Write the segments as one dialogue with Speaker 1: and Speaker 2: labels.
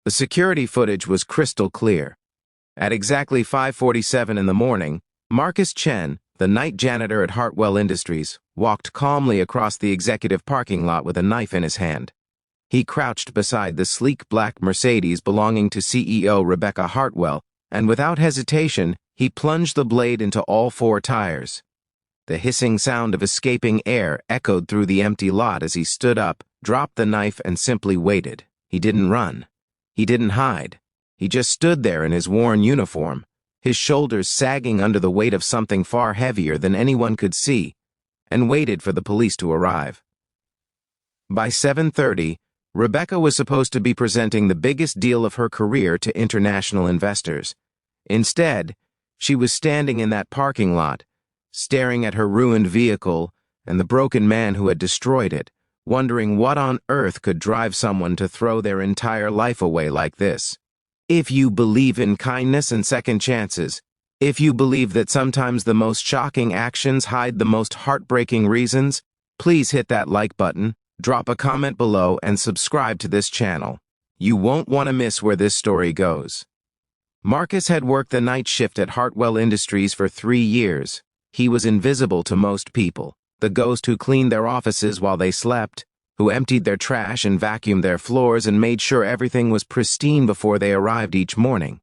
Speaker 1: The security footage was crystal clear. At exactly 5:47 in the morning, Marcus Chen, the night janitor at Hartwell Industries, walked calmly across the executive parking lot with a knife in his hand. He crouched beside the sleek black Mercedes belonging to CEO Rebecca Hartwell, and without hesitation, he plunged the blade into all four tires. The hissing sound of escaping air echoed through the empty lot as he stood up, dropped the knife, and simply waited. He didn't run. He didn't hide. He just stood there in his worn uniform, his shoulders sagging under the weight of something far heavier than anyone could see, and waited for the police to arrive. By 7:30, Rebecca was supposed to be presenting the biggest deal of her career to international investors. Instead, she was standing in that parking lot, staring at her ruined vehicle and the broken man who had destroyed it, wondering what on earth could drive someone to throw their entire life away like this. If you believe in kindness and second chances, if you believe that sometimes the most shocking actions hide the most heartbreaking reasons, please hit that like button, drop a comment below, and subscribe to this channel. You won't want to miss where this story goes. Marcus had worked the night shift at Hartwell Industries for 3 years. He was invisible to most people, the ghost who cleaned their offices while they slept, who emptied their trash and vacuumed their floors and made sure everything was pristine before they arrived each morning.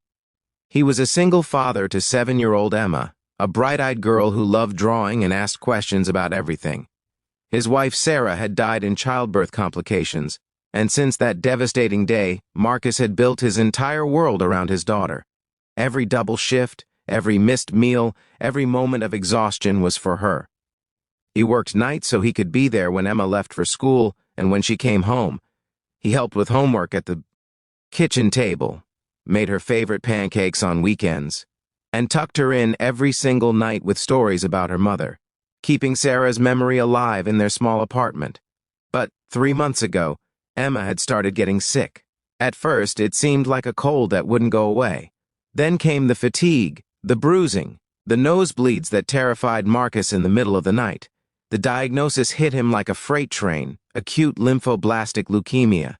Speaker 1: He was a single father to 7-year-old Emma, a bright-eyed girl who loved drawing and asked questions about everything. His wife Sarah had died in childbirth complications, and since that devastating day, Marcus had built his entire world around his daughter. Every double shift, every missed meal, every moment of exhaustion was for her. He worked nights so he could be there when Emma left for school and when she came home. He helped with homework at the kitchen table, made her favorite pancakes on weekends, and tucked her in every single night with stories about her mother, keeping Sarah's memory alive in their small apartment. But 3 months ago, Emma had started getting sick. At first, it seemed like a cold that wouldn't go away. Then came the fatigue, the bruising, the nosebleeds that terrified Marcus in the middle of the night. The diagnosis hit him like a freight train: acute lymphoblastic leukemia.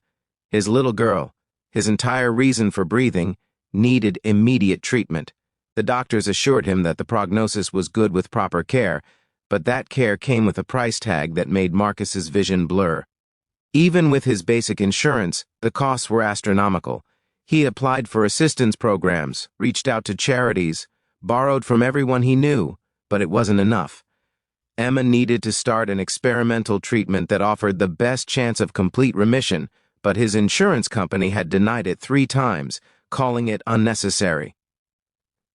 Speaker 1: His little girl, his entire reason for breathing, needed immediate treatment. The doctors assured him that the prognosis was good with proper care, but that care came with a price tag that made Marcus's vision blur. Even with his basic insurance, the costs were astronomical. He applied for assistance programs, reached out to charities, borrowed from everyone he knew, but it wasn't enough. Emma needed to start an experimental treatment that offered the best chance of complete remission, but his insurance company had denied it 3 times, calling it unnecessary.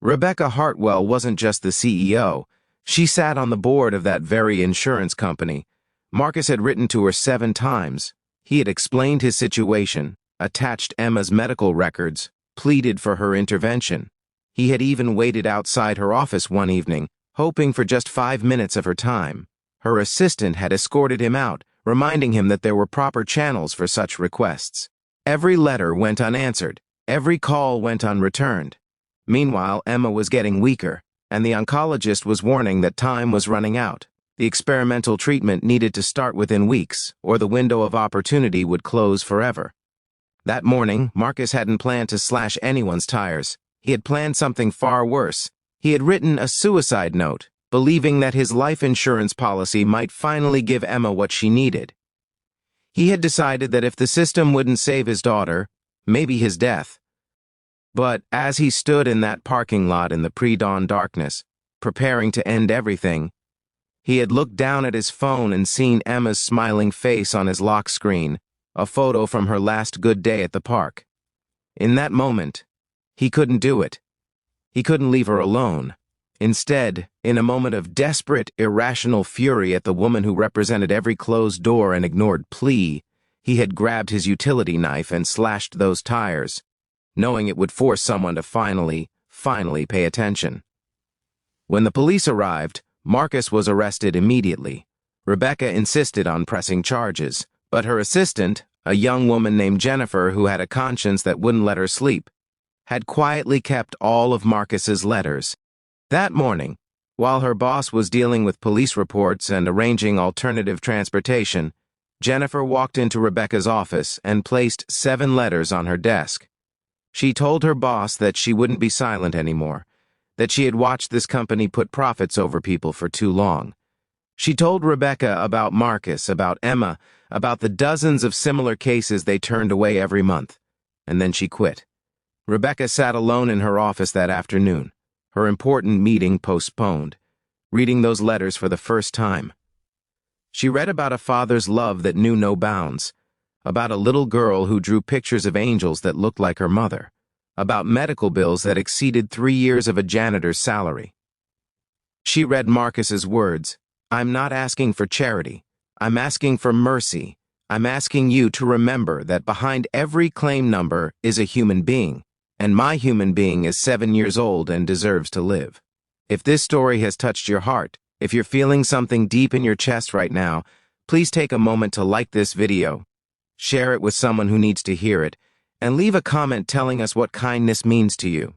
Speaker 1: Rebecca Hartwell wasn't just the CEO. She sat on the board of that very insurance company. Marcus had written to her 7 times. He had explained his situation, attached Emma's medical records, pleaded for her intervention. He had even waited outside her office one evening, hoping for just 5 minutes of her time. Her assistant had escorted him out, reminding him that there were proper channels for such requests. Every letter went unanswered. Every call went unreturned. Meanwhile, Emma was getting weaker, and the oncologist was warning that time was running out. The experimental treatment needed to start within weeks, or the window of opportunity would close forever. That morning, Marcus hadn't planned to slash anyone's tires. He had planned something far worse. He had written a suicide note, believing that his life insurance policy might finally give Emma what she needed. He had decided that if the system wouldn't save his daughter, maybe his death. But as he stood in that parking lot in the pre-dawn darkness, preparing to end everything, he had looked down at his phone and seen Emma's smiling face on his lock screen, a photo from her last good day at the park. In that moment, he couldn't do it. He couldn't leave her alone. Instead, in a moment of desperate, irrational fury at the woman who represented every closed door and ignored plea, he had grabbed his utility knife and slashed those tires, knowing it would force someone to finally pay attention. When the police arrived, Marcus was arrested immediately. Rebecca insisted on pressing charges, but her assistant, a young woman named Janitor who had a conscience that wouldn't let her sleep, had quietly kept all of Marcus's letters. That morning, while her boss was dealing with police reports and arranging alternative transportation, Janitor walked into Rebecca's office and placed 7 letters on her desk. She told her boss that she wouldn't be silent anymore, that she had watched this company put profits over people for too long. She told Rebecca about Marcus, about Emma, about the dozens of similar cases they turned away every month, and then she quit. Rebecca sat alone in her office that afternoon, her important meeting postponed, reading those letters for the first time. She read about a father's love that knew no bounds, about a little girl who drew pictures of angels that looked like her mother, about medical bills that exceeded 3 years of a janitor's salary. She read Marcus's words, "I'm not asking for charity. I'm asking for mercy. I'm asking you to remember that behind every claim number is a human being, and my human being is 7 years old and deserves to live." If this story has touched your heart, if you're feeling something deep in your chest right now, please take a moment to like this video, share it with someone who needs to hear it, and leave a comment telling us what kindness means to you.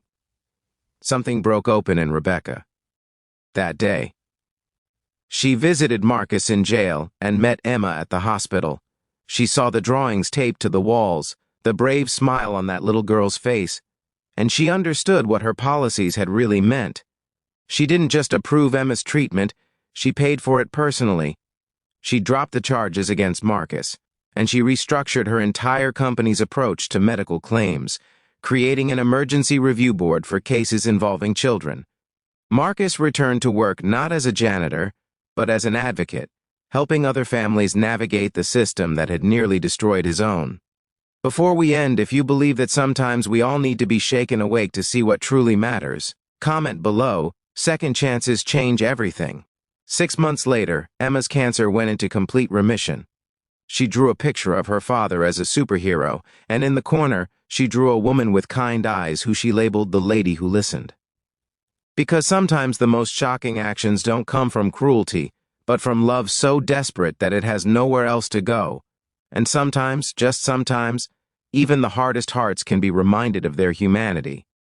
Speaker 1: Something broke open in Rebecca that day. She visited Marcus in jail and met Emma at the hospital. She saw the drawings taped to the walls, the brave smile on that little girl's face, and she understood what her policies had really meant. She didn't just approve Emma's treatment, she paid for it personally. She dropped the charges against Marcus, and she restructured her entire company's approach to medical claims, creating an emergency review board for cases involving children. Marcus returned to work not as a janitor, but as an advocate, helping other families navigate the system that had nearly destroyed his own. Before we end, if you believe that sometimes we all need to be shaken awake to see what truly matters, comment below. Second chances change everything. 6 months later, Emma's cancer went into complete remission. She drew a picture of her father as a superhero, and in the corner, she drew a woman with kind eyes who she labeled the lady who listened. Because sometimes the most shocking actions don't come from cruelty, but from love so desperate that it has nowhere else to go. And sometimes, just sometimes, even the hardest hearts can be reminded of their humanity.